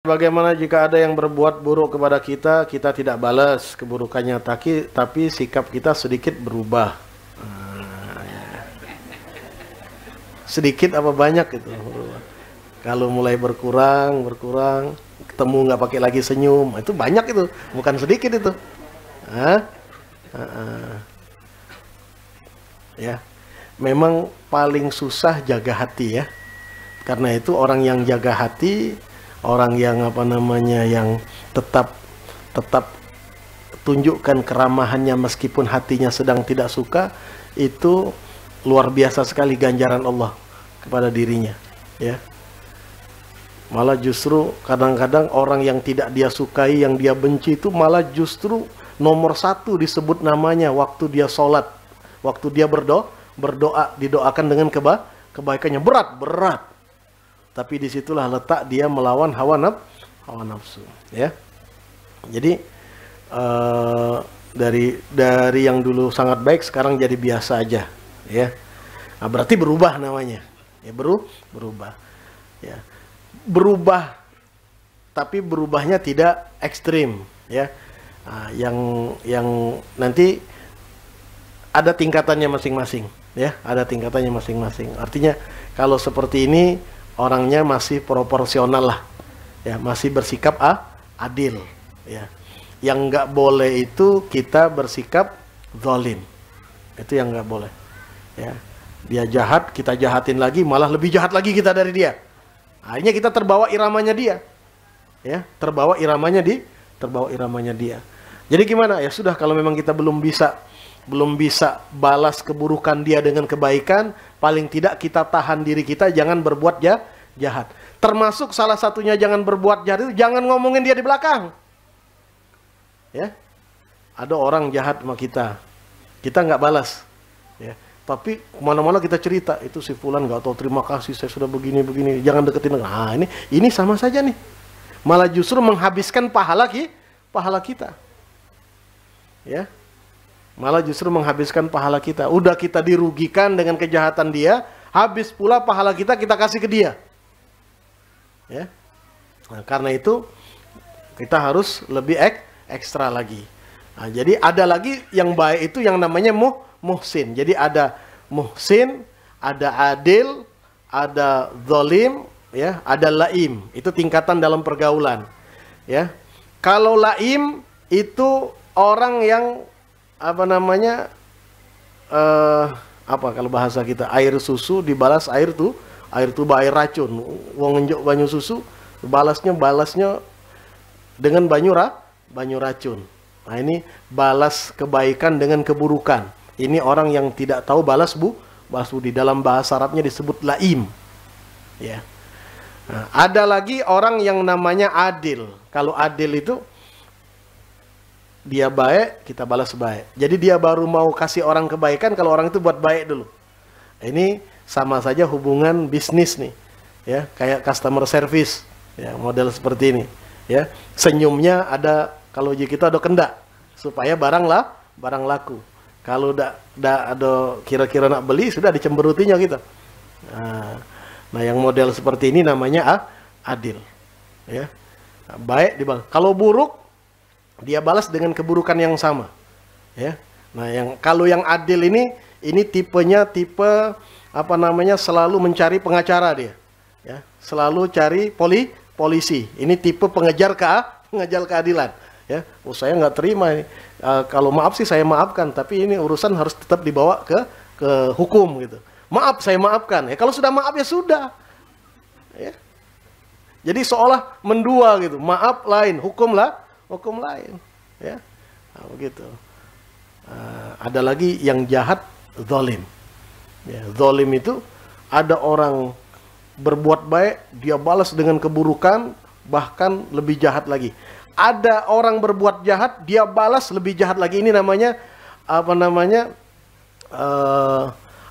Bagaimana jika ada yang berbuat buruk kepada kita, kita tidak balas keburukannya, tapi sikap kita sedikit berubah. Sedikit apa banyak itu berubah. Kalau mulai berkurang, ketemu nggak pakai lagi senyum, itu banyak itu, bukan sedikit itu. Ya, memang paling susah jaga hati ya. Karena itu orang yang jaga hati, orang yang yang tetap tunjukkan keramahannya meskipun hatinya sedang tidak suka, itu luar biasa sekali ganjaran Allah kepada dirinya ya. Malah justru kadang-kadang orang yang tidak dia sukai, yang dia benci itu malah justru nomor satu disebut namanya waktu dia sholat, waktu dia berdoa didoakan dengan kebaikannya berat. Tapi disitulah letak dia melawan hawa nafsu ya. Jadi dari yang dulu sangat baik sekarang jadi biasa aja ya. Nah, berarti berubah namanya ya, berubah ya. Berubah tapi berubahnya tidak ekstrim ya. Nah, yang nanti ada tingkatannya masing-masing ya, ada tingkatannya masing-masing. Artinya kalau seperti ini orangnya masih proporsional lah ya, masih bersikap adil ya. Yang nggak boleh itu kita bersikap zalim, itu yang nggak boleh ya. Dia jahat, kita jahatin lagi, malah lebih jahat lagi kita dari dia. Akhirnya kita terbawa iramanya dia ya, terbawa iramanya dia. Jadi gimana ya, sudah, kalau memang kita belum bisa balas keburukan dia dengan kebaikan, paling tidak kita tahan diri kita, jangan berbuat jahat. Termasuk salah satunya jangan berbuat jahat itu, jangan ngomongin dia di belakang. Ya, ada orang jahat sama kita nggak balas. Ya, tapi kemana-mana kita cerita, itu si fulan nggak tahu terima kasih, saya sudah begini, jangan deketin. Nah, ini sama saja nih, malah justru menghabiskan pahala kita. Ya. Malah justru menghabiskan pahala kita. Udah kita dirugikan dengan kejahatan dia, habis pula pahala kita kasih ke dia. Ya. Nah, karena itu kita harus lebih ekstra lagi. Nah, jadi ada lagi yang baik itu yang namanya muhsin. Jadi ada muhsin, ada adil, ada zalim, ya, ada laim. Itu tingkatan dalam pergaulan. Ya. Kalau laim itu orang yang kalau bahasa kita, air susu dibalas air tuba, air racun. Wong ngenjuk banyu susu, balasnya dengan banyu racun. Nah, ini balas kebaikan dengan keburukan. Ini orang yang tidak tahu balas budi. Dalam bahasa Arabnya disebut laim. Ya. Nah, ada lagi orang yang namanya adil. Kalau adil itu dia baik, kita balas baik. Jadi dia baru mau kasih orang kebaikan kalau orang itu buat baik dulu. Ini sama saja hubungan bisnis nih, ya, kayak customer service, ya, model seperti ini, ya. Senyumnya ada, kalau kita ada kendak supaya barang laku. Kalau ada kira-kira nak beli, sudah dicemberutinya kita. Nah, yang model seperti ini namanya adil, ya. Nah, baik dibalas. Kalau buruk, dia balas dengan keburukan yang sama, ya. Nah, kalau yang adil ini tipenya selalu mencari pengacara dia, ya, selalu cari polisi. Ini tipe pengejar keadilan, ya. Oh, saya nggak terima ini. Kalau maaf sih saya maafkan, tapi ini urusan harus tetap dibawa ke hukum gitu. Maaf, saya maafkan. Ya, kalau sudah maaf ya sudah, ya. Jadi seolah mendua gitu, maaf lain, hukum lain, ya. Nah, begitu. Ada lagi yang jahat, zalim. Ya, zalim itu ada orang berbuat baik, dia balas dengan keburukan, bahkan lebih jahat lagi. Ada orang berbuat jahat, dia balas lebih jahat lagi. Ini namanya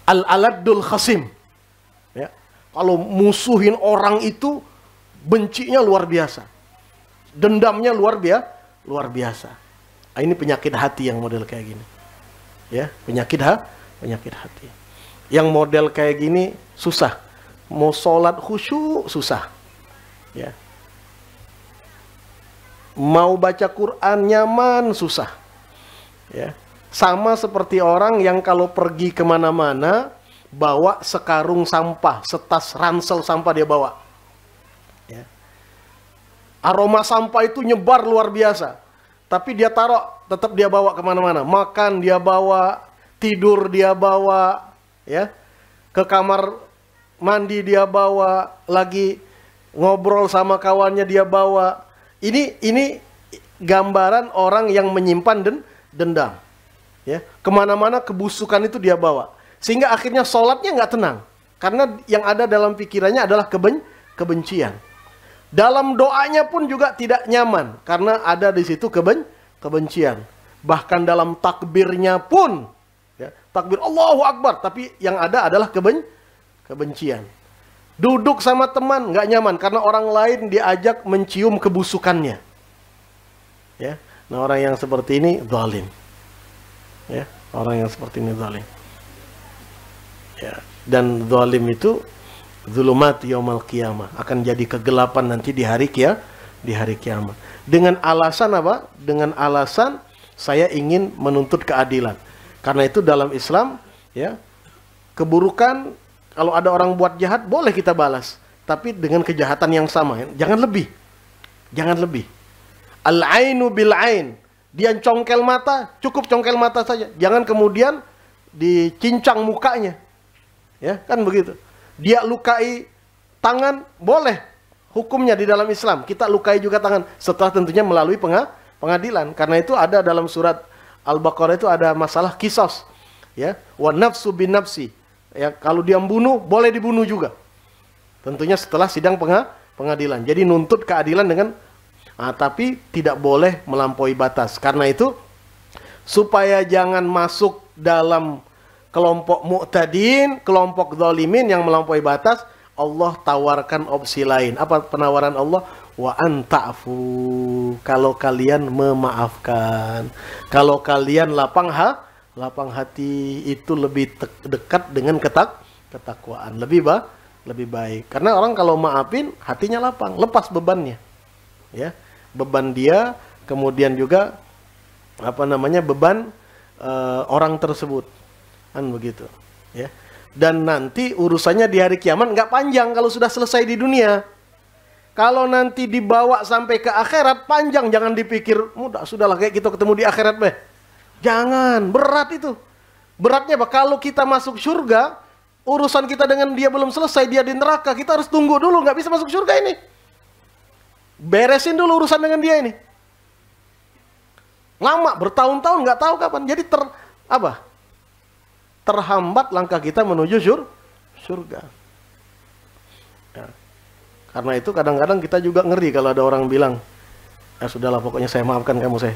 al-aladul khasim. Ya. Kalau musuhin orang itu, bencinya luar biasa. Dendamnya luar biasa. Ini penyakit hati yang model kayak gini. Ya, penyakit hati. Yang model kayak gini susah. Mau sholat khusyuk susah. Ya. mau baca Quran nyaman, susah. Ya. Sama seperti orang yang kalau pergi kemana-mana, bawa sekarung sampah, setas ransel sampah dia bawa. Ya. Aroma sampah itu nyebar luar biasa. Tapi dia taruh, tetap dia bawa kemana-mana. Makan dia bawa, tidur dia bawa, ya. Ke kamar mandi dia bawa, lagi ngobrol sama kawannya dia bawa. Ini gambaran orang yang menyimpan dendam. Ya, kemana-mana kebusukan itu dia bawa. Sehingga akhirnya sholatnya nggak tenang. Karena yang ada dalam pikirannya adalah kebencian. Dalam doanya pun juga tidak nyaman. Karena ada di situ kebencian. Bahkan dalam takbirnya pun. Ya, takbir Allahu Akbar. Tapi yang ada adalah kebencian. Duduk sama teman nggak nyaman. Karena orang lain diajak mencium kebusukannya. Ya, nah orang yang seperti ini zalim. Ya, orang yang seperti ini zalim. Ya, dan zalim itu zulumat yaumal qiyamah, akan jadi kegelapan nanti di hari kiamat. Dengan alasan apa? Dengan alasan saya ingin menuntut keadilan. Karena itu dalam Islam, ya, keburukan kalau ada orang buat jahat boleh kita balas, tapi dengan kejahatan yang sama, jangan lebih. Jangan lebih. Al-ainu bil ain. Dia congkel mata, cukup congkel mata saja. Jangan kemudian dicincang mukanya. Ya, kan begitu. Dia lukai tangan, boleh. Hukumnya di dalam Islam. Kita lukai juga tangan. Setelah tentunya melalui pengadilan. Karena itu ada dalam surat Al-Baqarah itu ada masalah kisos. Ya, wa nafsu bin nafsi. Ya, kalau dia membunuh, boleh dibunuh juga. Tentunya setelah sidang pengadilan. Jadi nuntut keadilan dengan tapi tidak boleh melampaui batas. Karena itu, supaya jangan masuk dalam kelompok mu'tadin, kelompok zalimin yang melampaui batas, Allah tawarkan opsi lain. Apa penawaran Allah? Wa anta'fu. Kalau kalian memaafkan. Kalau kalian lapang hati, itu lebih dekat dengan ketakwaan. Lebih baik. Karena orang kalau maafin, hatinya lapang. Lepas bebannya. Ya. Beban dia, kemudian juga beban orang tersebut, kan begitu, ya. Dan nanti urusannya di hari kiamat nggak panjang kalau sudah selesai di dunia. Kalau nanti dibawa sampai ke akhirat panjang, jangan dipikir mudah, sudahlah kayak kita ketemu di akhirat beh. Jangan, berat itu. Beratnya apa? Kalau kita masuk surga, urusan kita dengan dia belum selesai, dia di neraka, kita harus tunggu dulu, nggak bisa masuk surga ini. Beresin dulu urusan dengan dia ini. Lama, bertahun-tahun, nggak tahu kapan. Jadi terhambat langkah kita menuju surga. Ya. Karena itu kadang-kadang kita juga ngeri kalau ada orang bilang, ya sudahlah pokoknya saya maafkan kamu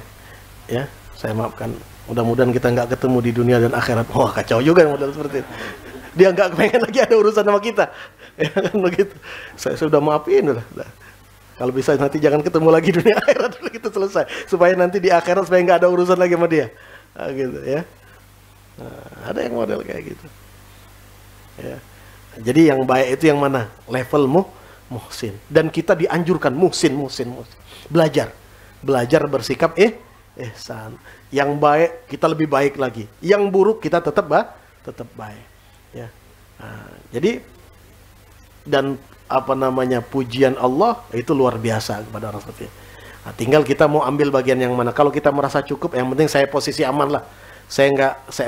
ya saya maafkan. Mudah-mudahan kita nggak ketemu di dunia dan akhirat. Wah, kacau juga yang model seperti itu. Dia nggak pengen lagi ada urusan sama kita. Ya kan begitu. Saya sudah maafin udah. Kalau bisa nanti jangan ketemu lagi dunia akhirat, kita selesai. Supaya nanti di akhirat supaya nggak ada urusan lagi sama dia. Nah, gitu ya. Nah, ada yang model kayak gitu. Ya. Jadi yang baik itu yang mana? Level muhsin. Dan kita dianjurkan muhsin. Belajar bersikap ihsan. Yang baik kita lebih baik lagi. Yang buruk kita tetap baik. Ya. Nah, jadi dan pujian Allah itu luar biasa kepada orang seperti itu. Nah, tinggal kita mau ambil bagian yang mana. Kalau kita merasa cukup, yang penting saya posisi aman lah. Saya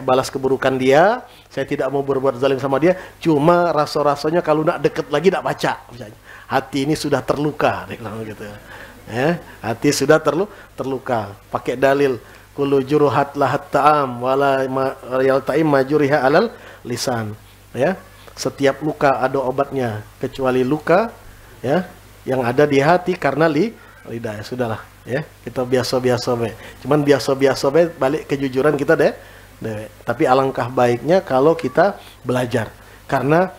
balas keburukan dia, saya tidak mau berbuat zalim sama dia, cuma rasa-rasanya kalau nak deket lagi nak baca misalnya. Hati ini sudah terluka, gitu. Ya, hati sudah terluka. Pakai dalil kullu juruhat lahat ta'am wala yalta'im majuriha alal lisan. Ya. Setiap luka ada obatnya kecuali luka ya yang ada di hati karena lidah. Sudahlah ya, kita biasa-biasa be. Cuman biasa-biasa be balik kejujuran kita deh. Tapi alangkah baiknya kalau kita belajar. Karena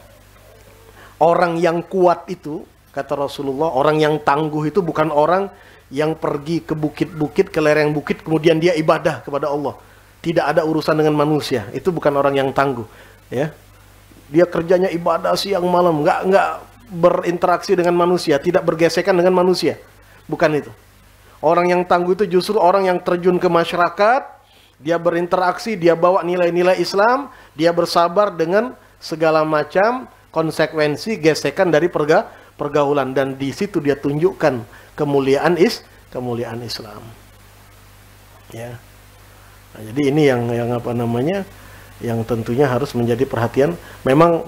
orang yang kuat itu, kata Rasulullah, orang yang tangguh itu bukan orang yang pergi ke bukit-bukit, ke lereng bukit kemudian dia ibadah kepada Allah. Tidak ada urusan dengan manusia. Itu bukan orang yang tangguh, ya. Dia kerjanya ibadah siang malam, nggak berinteraksi dengan manusia, tidak bergesekan dengan manusia. Bukan itu. Orang yang tangguh itu justru orang yang terjun ke masyarakat, dia berinteraksi, dia bawa nilai-nilai Islam, dia bersabar dengan segala macam konsekuensi gesekan dari pergaulan, dan di situ dia tunjukkan kemuliaan Islam. Ya. Nah, jadi ini yang apa namanya? Yang tentunya harus menjadi perhatian. Memang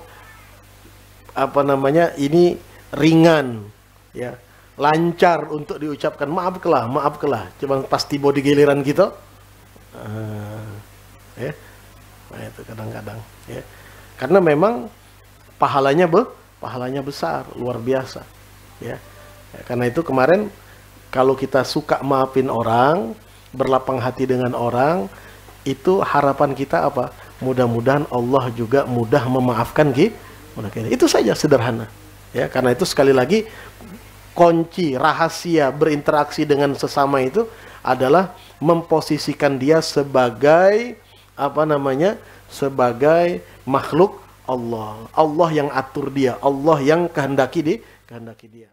apa namanya? Ini ringan, ya. Lancar untuk diucapkan, maafkanlah. Cuma pas tiba di giliran kita, ya. Nah, itu kadang-kadang, ya. Karena memang pahalanya besar, luar biasa, ya. Ya, karena itu kemarin kalau kita suka maafin orang, berlapang hati dengan orang, itu harapan kita apa? Mudah-mudahan Allah juga mudah memaafkan kita. Itu saja, sederhana. Ya, karena itu sekali lagi kunci rahasia berinteraksi dengan sesama itu adalah memposisikan dia sebagai apa namanya? Sebagai makhluk Allah. Allah yang atur dia, Allah yang kehendaki dia.